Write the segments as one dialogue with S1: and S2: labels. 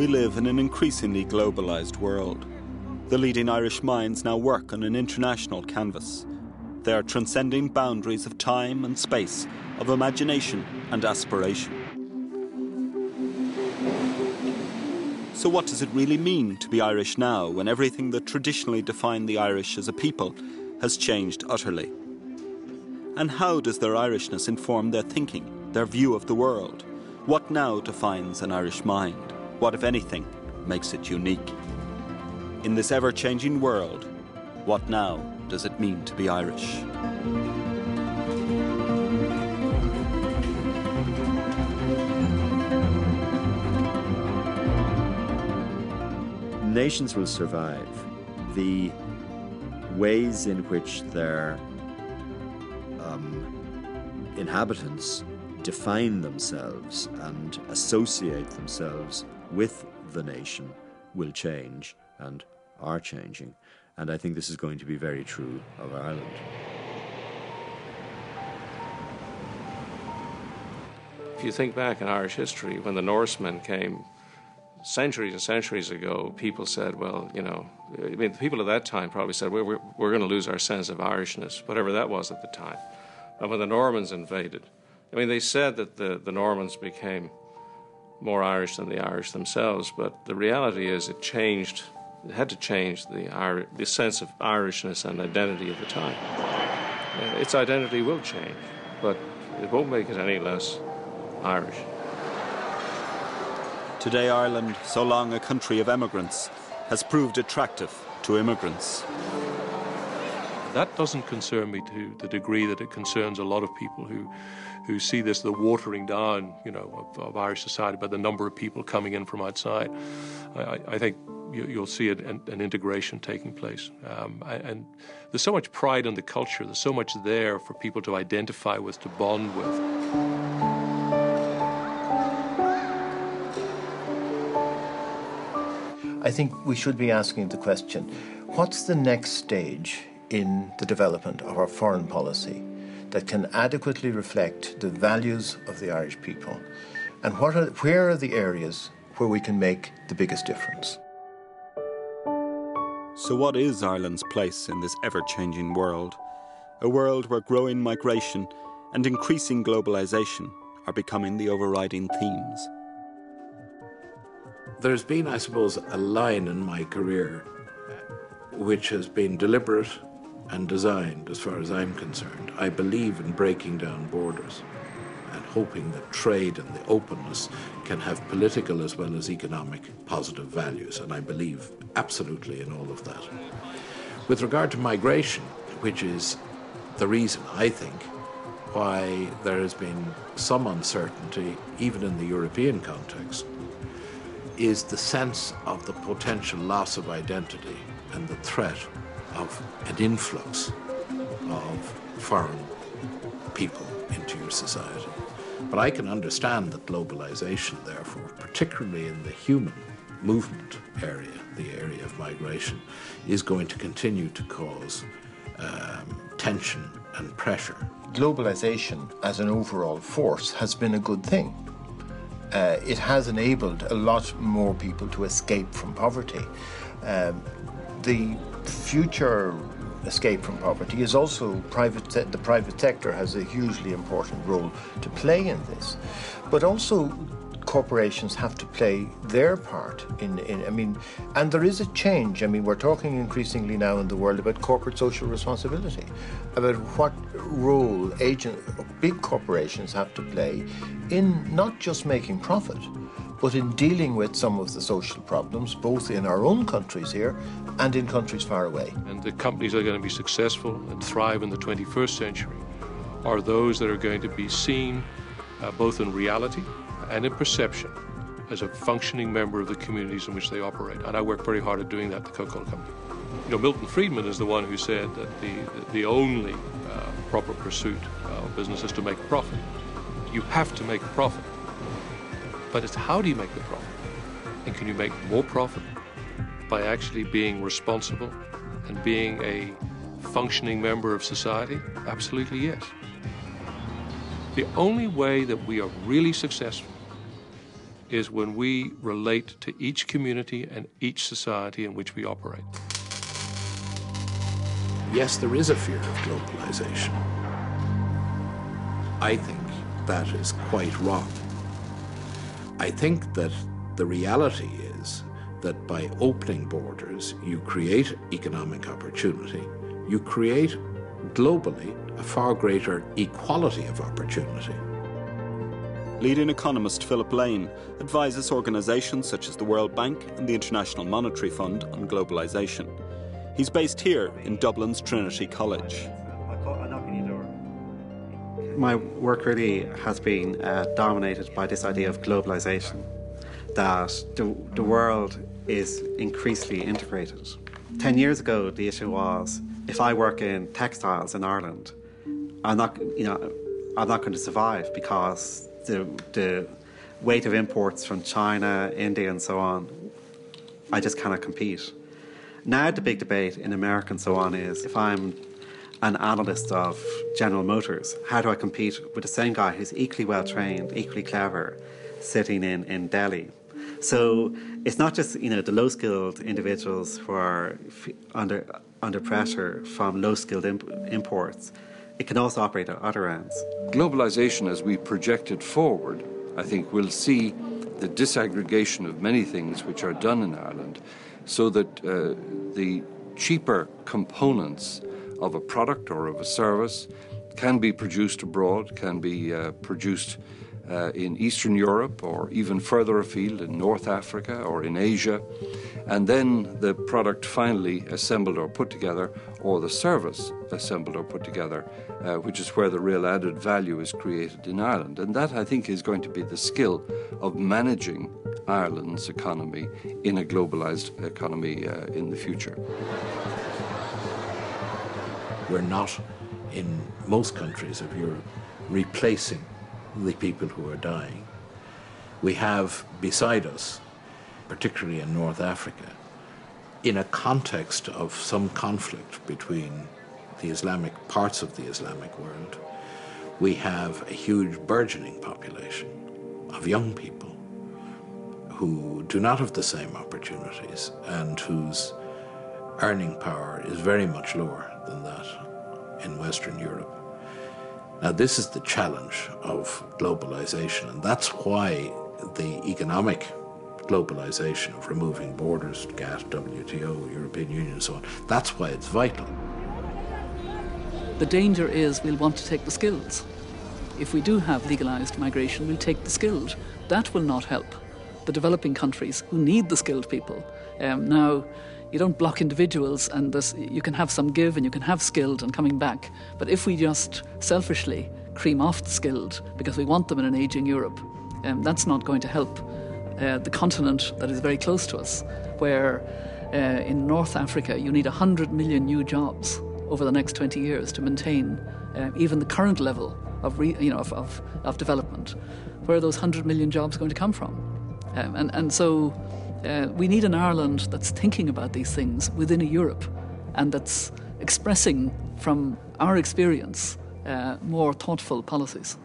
S1: We live in an increasingly globalised world. The leading Irish minds now work on an international canvas. They are transcending boundaries of time and space, of imagination and aspiration. So what does it really mean to be Irish now, when everything that traditionally defined the Irish as a people has changed utterly? And how does their Irishness inform their thinking, their view of the world? What now defines an Irish mind? What, if anything, makes it unique? In this ever-changing world, what now does it mean to be Irish?
S2: Nations will survive. The ways in which their inhabitants define themselves and associate themselves with the nation will change and are changing. And I think this is going to be very true of Ireland.
S3: If you think back in Irish history, when the Norsemen came centuries and centuries ago, people said, well, you know, I mean, the people at that time probably said, we're going to lose our sense of Irishness, whatever that was at the time. And when the Normans invaded, I mean, they said that the Normans became more Irish than the Irish themselves, but the reality is it changed. It had to change the sense of Irishness and identity of the time. Its identity will change, but it won't make it any less Irish.
S1: Today, Ireland, so long a country of emigrants, has proved attractive to immigrants.
S4: That doesn't concern me to the degree that it concerns a lot of people who see this, the watering down, you know, of Irish society by the number of people coming in from outside. I think you'll see an integration taking place. And there's so much pride in the culture. There's so much there for people to identify with, to bond with.
S5: I think we should be asking the question, what's the next stage in the development of our foreign policy that can adequately reflect the values of the Irish people? And where are the areas where we can make the biggest difference?
S1: So what is Ireland's place in this ever-changing world? A world where growing migration and increasing globalisation are becoming the overriding themes.
S6: There's been, I suppose, a line in my career which has been deliberate and designed, as far as I'm concerned. I believe in breaking down borders and hoping that trade and the openness can have political as well as economic positive values, and I believe absolutely in all of that. With regard to migration, which is the reason, I think, why there has been some uncertainty, even in the European context, is the sense of the potential loss of identity and the threat of an influx of foreign people into your society. But I can understand that globalization, therefore, particularly in the human movement area, the area of migration, is going to continue to cause tension and pressure.
S5: Globalization as an overall force has been a good thing. It has enabled a lot more people to escape from poverty. The future escape from poverty is also the private sector has a hugely important role to play in this. But also corporations have to play their part and there is a change. I mean, we're talking increasingly now in the world about corporate social responsibility, about what role big corporations have to play in not just making profit, but in dealing with some of the social problems, both in our own countries here and in countries far away.
S4: And the companies that are going to be successful and thrive in the 21st century are those that are going to be seen both in reality and in perception as a functioning member of the communities in which they operate. And I work very hard at doing that at the Coca-Cola Company. You know, Milton Friedman is the one who said that the only proper pursuit of business is to make a profit. You have to make a profit. But it's how do you make the profit? And can you make more profit by actually being responsible and being a functioning member of society? Absolutely yes. The only way that we are really successful is when we relate to each community and each society in which we operate.
S6: Yes, there is a fear of globalization. I think that is quite wrong. I think that the reality is that by opening borders, you create economic opportunity. You create, globally, a far greater equality of opportunity.
S1: Leading economist Philip Lane advises organisations such as the World Bank and the International Monetary Fund on globalisation. He's based here in Dublin's Trinity College.
S7: My work really has been dominated by this idea of globalisation, that the world is increasingly integrated. 10 years ago, the issue was, if I work in textiles in Ireland, I'm not going to survive because the weight of imports from China, India, and so on, I just cannot compete. Now the big debate in America and so on is, if I'm an analyst of General Motors, how do I compete with the same guy who's equally well trained, equally clever, sitting in Delhi? So it's not just the low-skilled individuals who are under pressure from low-skilled imports. It can also operate at other ends.
S8: Globalization, as we project it forward, I think will see the disaggregation of many things which are done in Ireland, so that the cheaper components of a product or of a service can be produced abroad, can be produced in Eastern Europe or even further afield in North Africa or in Asia, and then the product finally assembled or put together, or the service assembled or put together, which is where the real added value is created in Ireland. And that, I think, is going to be the skill of managing Ireland's economy in a globalized economy in the future.
S6: We're not, in most countries of Europe, replacing the people who are dying. We have beside us, particularly in North Africa, in a context of some conflict between the Islamic parts of the Islamic world, we have a huge burgeoning population of young people who do not have the same opportunities and whose earning power is very much lower than that in Western Europe. Now, this is the challenge of globalization, and that's why the economic globalization of removing borders, GATT, WTO, European Union, and so on, that's why it's vital.
S9: The danger is we'll want to take the skills. If we do have legalized migration, we'll take the skilled. That will not help the developing countries who need the skilled people. Now, you don't block individuals, and you can have some give and you can have skilled and coming back. But if we just selfishly cream off the skilled because we want them in an ageing Europe, that's not going to help the continent that is very close to us, where in North Africa you need 100 million new jobs over the next 20 years to maintain even the current level of development. Where are those 100 million jobs going to come from? So we need an Ireland that's thinking about these things within a Europe, and that's expressing from our experience more thoughtful policies.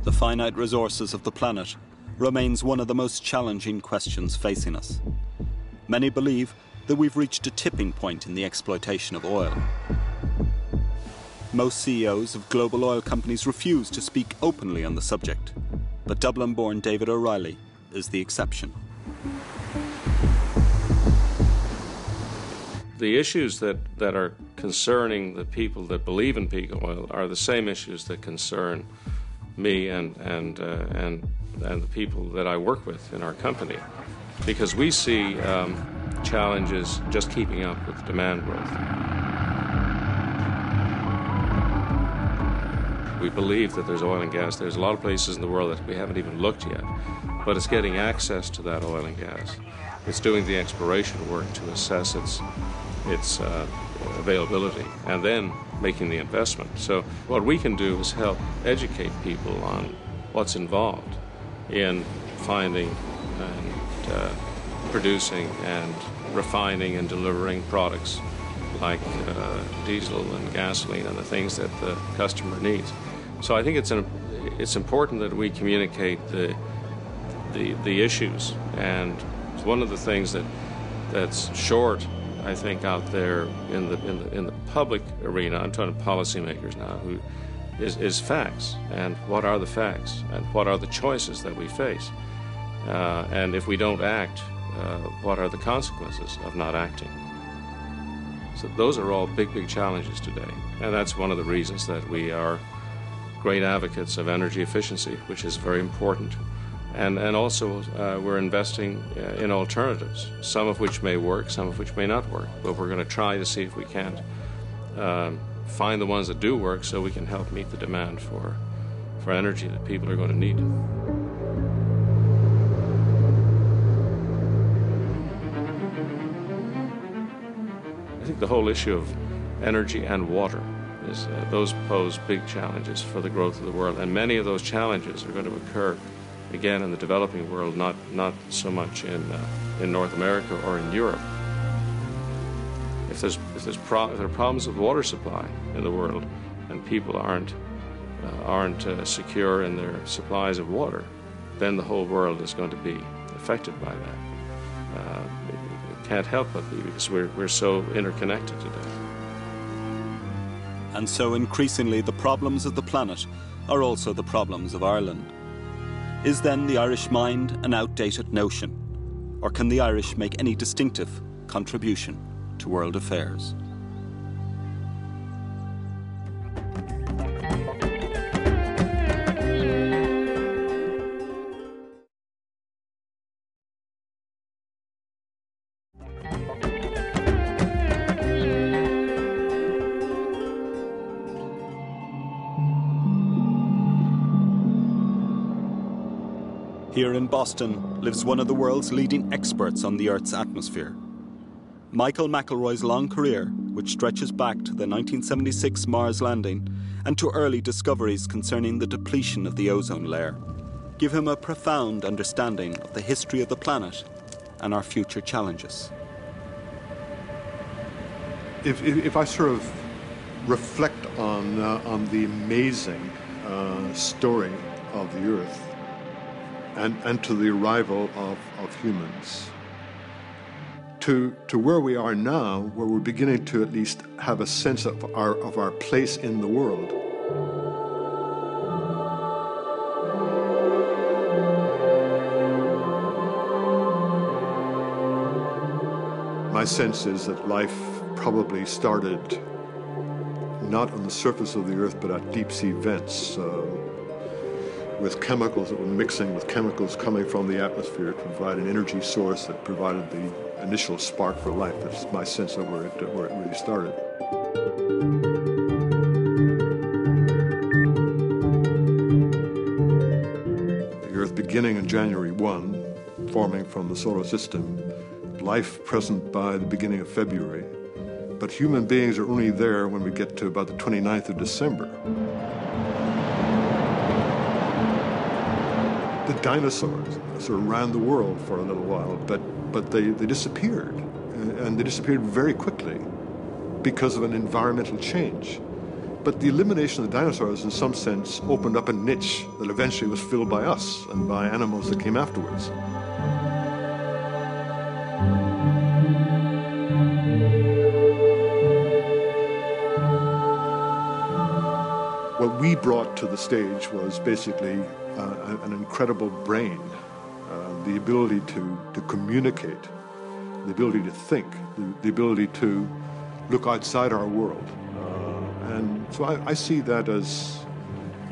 S1: The finite resources of the planet remains one of the most challenging questions facing us. Many believe that we've reached a tipping point in the exploitation of oil. Most CEOs of global oil companies refuse to speak openly on the subject, but Dublin-born David O'Reilly is the exception.
S3: The issues that are concerning the people that believe in peak oil are the same issues that concern me and the people that I work with in our company, because we see challenges just keeping up with demand growth. We believe that there's oil and gas. There's a lot of places in the world that we haven't even looked yet, but it's getting access to that oil and gas. It's doing the exploration work to assess its availability, and then making the investment. So what we can do is help educate people on what's involved in finding and producing and refining and delivering products like diesel and gasoline and the things that the customer needs. So I think it's important that we communicate the issues, and one of the things that's short, I think, out there in the public arena, I'm talking to policymakers now, who is facts, and what are the facts, and what are the choices that we face, and if we don't act, what are the consequences of not acting? So those are all big challenges today, and that's one of the reasons that we are great advocates of energy efficiency, which is very important. And also we're investing in alternatives, some of which may work, some of which may not work, but we're going to try to see if we can't find the ones that do work so we can help meet the demand for energy that people are going to need. I think the whole issue of energy and water is those pose big challenges for the growth of the world, and many of those challenges are going to occur again in the developing world, not so much in North America or in Europe. If there are problems with water supply in the world, and people aren't secure in their supplies of water, then the whole world is going to be affected by that. It can't help but be, because we're so interconnected today.
S1: And so increasingly the problems of the planet are also the problems of Ireland. Is then the Irish mind an outdated notion? Or can the Irish make any distinctive contribution to world affairs? Here in Boston lives one of the world's leading experts on the Earth's atmosphere. Michael McElroy's long career, which stretches back to the 1976 Mars landing and to early discoveries concerning the depletion of the ozone layer, give him a profound understanding of the history of the planet and our future challenges.
S10: If I sort of reflect on the amazing story of the Earth, and to the arrival of humans, to where we are now, where we're beginning to at least have a sense of our place in the world. My sense is that life probably started not on the surface of the Earth, but at deep sea vents, with chemicals that were mixing with chemicals coming from the atmosphere to provide an energy source that provided the initial spark for life. That's my sense of where it really started. The Earth beginning on January 1, forming from the solar system, life present by the beginning of February, but human beings are only there when we get to about the 29th of December. The dinosaurs sort of ran the world for a little while, but they disappeared, and they disappeared very quickly because of an environmental change. But the elimination of the dinosaurs, in some sense, opened up a niche that eventually was filled by us and by animals that came afterwards. What we brought to the stage was basically an incredible brain, the ability to communicate, the ability to think, the ability to look outside our world. And so I see that as,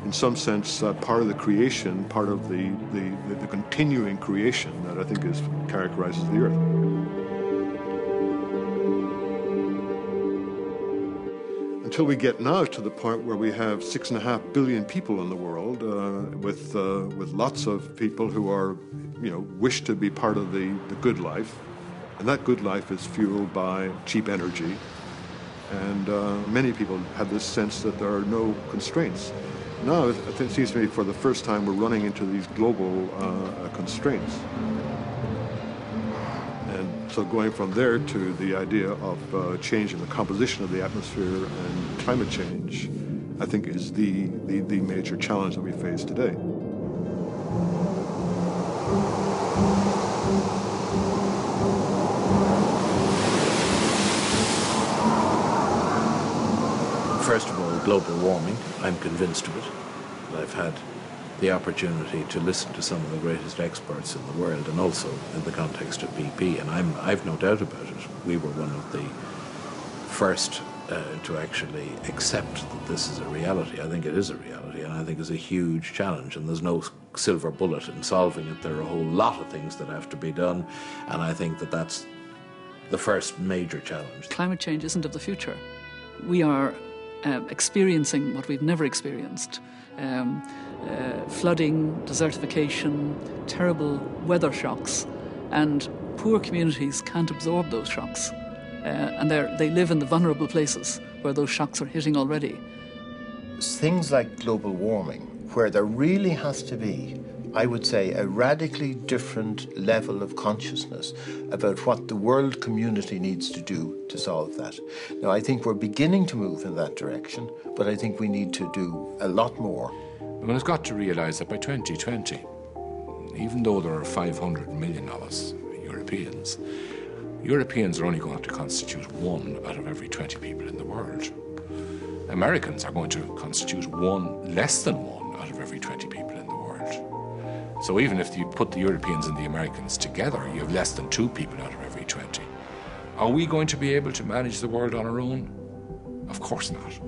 S10: in some sense, part of the creation, part of the continuing creation that I think characterizes the Earth. Until we get now to the point where we have 6.5 billion people in the world, with lots of people who are, wish to be part of the good life, and that good life is fueled by cheap energy, and many people have this sense that there are no constraints. Now it seems to me for the first time we're running into these global constraints, and So going from there to the idea of changing the composition of the atmosphere and climate change, I think is the major challenge that we face today.
S6: First of all, global warming, I'm convinced of it. I've had the opportunity to listen to some of the greatest experts in the world, and also in the context of BP, and I've no doubt about it. We were one of the first to actually accept that this is a reality. I think it is a reality, and I think it's a huge challenge, and there's no silver bullet in solving it. There are a whole lot of things that have to be done, and I think that that's the first major challenge.
S9: Climate change isn't of the future. We are experiencing what we've never experienced. Flooding, desertification, terrible weather shocks, and poor communities can't absorb those shocks. And they live in the vulnerable places where those shocks are hitting already.
S5: Things like global warming, where there really has to be, I would say, a radically different level of consciousness about what the world community needs to do to solve that. Now, I think we're beginning to move in that direction, but I think we need to do a lot more.
S11: One has got to realise that by 2020, even though there are 500 million of us, Europeans are only going to constitute 1 out of every 20 people in the world. Americans are going to constitute less than 1 out of every 20 people in the world. So even if you put the Europeans and the Americans together, you have less than 2 people out of every 20. Are we going to be able to manage the world on our own? Of course not.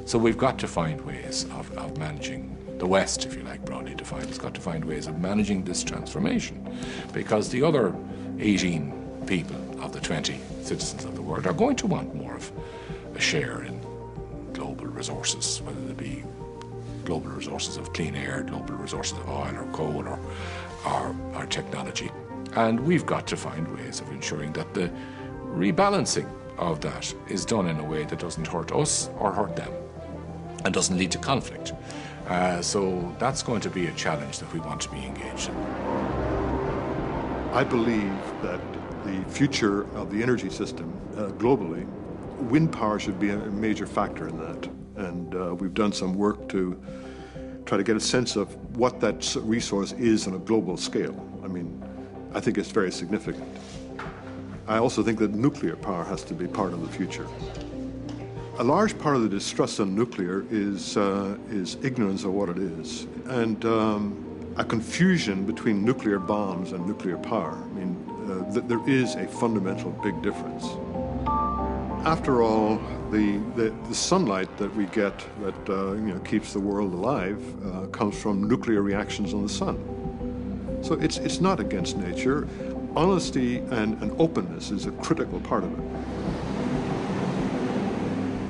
S11: So we've got to find ways of managing the West, if you like, broadly defined. It's got to find ways of managing this transformation, because the other 18 people of the 20 citizens of the world are going to want more of a share in global resources, whether they be global resources of clean air, global resources of oil or coal or technology. And we've got to find ways of ensuring that the rebalancing of that is done in a way that doesn't hurt us or hurt them and doesn't lead to conflict. So that's going to be a challenge that we want to be engaged in.
S10: I believe that the future of the energy system globally, wind power should be a major factor in that. And we've done some work to try to get a sense of what that resource is on a global scale. I mean, I think it's very significant. I also think that nuclear power has to be part of the future. A large part of the distrust on nuclear is ignorance of what it is, and a confusion between nuclear bombs and nuclear power. I mean, there is a fundamental big difference. After all, the sunlight that we get that keeps the world alive comes from nuclear reactions on the sun. So it's not against nature. Honesty and openness is a critical part of it.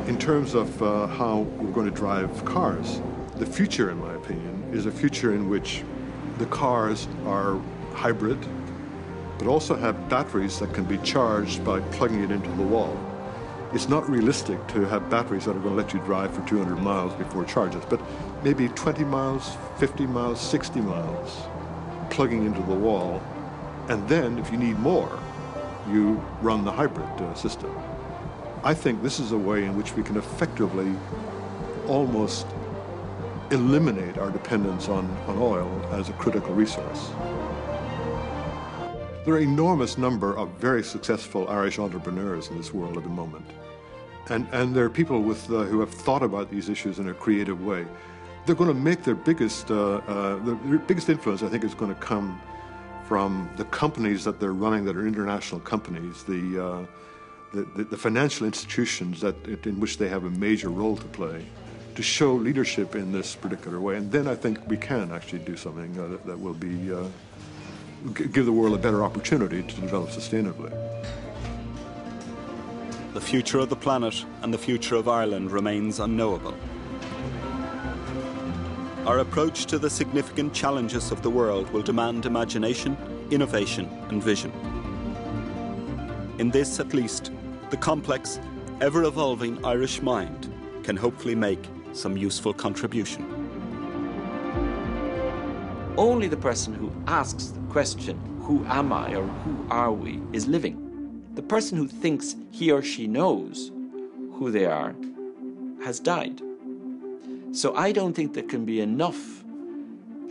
S10: In terms of how we're going to drive cars, the future, in my opinion, is a future in which the cars are hybrid, but also have batteries that can be charged by plugging it into the wall. It's not realistic to have batteries that are going to let you drive for 200 miles before it charges, but maybe 20 miles, 50 miles, 60 miles, plugging into the wall. And then, if you need more, you run the hybrid system. I think this is a way in which we can effectively almost eliminate our dependence on oil as a critical resource. There are an enormous number of very successful Irish entrepreneurs in this world at the moment. And there are people who have thought about these issues in a creative way. They're going to make their biggest influence, I think, is going to come from the companies that they're running that are international companies, the financial institutions in which they have a major role to play, to show leadership in this particular way. And then I think we can actually do something that will give the world a better opportunity to develop sustainably.
S1: The future of the planet and the future of Ireland remains unknowable. Our approach to the significant challenges of the world will demand imagination, innovation and vision. In this, at least, the complex, ever-evolving Irish mind can hopefully make some useful contribution.
S12: Only the person who asks the question, who am I or who are we, is living. The person who thinks he or she knows who they are has died. So I don't think there can be enough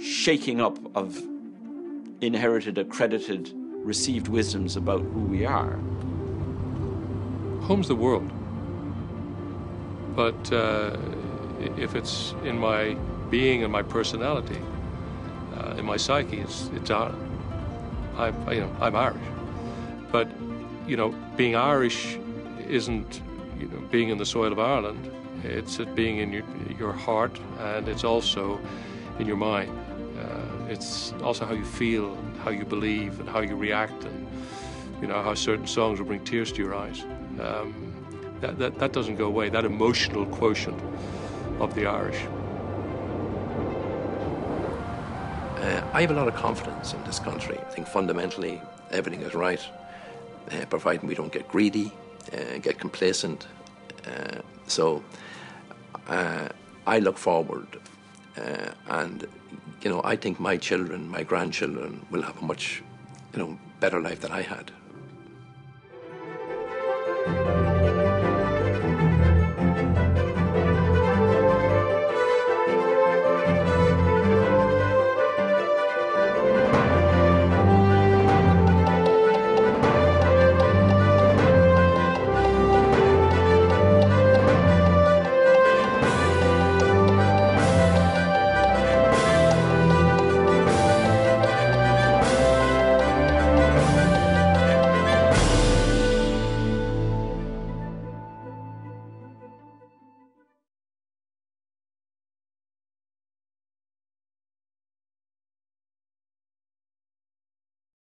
S12: shaking up of inherited, accredited, received wisdoms about who we are.
S4: Home's the world. But if it's in my being and my personality, in my psyche, it's Ireland. I'm Irish. But, being Irish isn't, being in the soil of Ireland. It's being in your heart, and it's also in your mind. It's also how you feel, how you believe, and how you react, and how certain songs will bring tears to your eyes. That doesn't go away. That emotional quotient of the Irish.
S13: I have a lot of confidence in this country. I think fundamentally everything is right, providing we don't get greedy, get complacent. So I look forward, and I think my children, my grandchildren, will have a much better life than I had.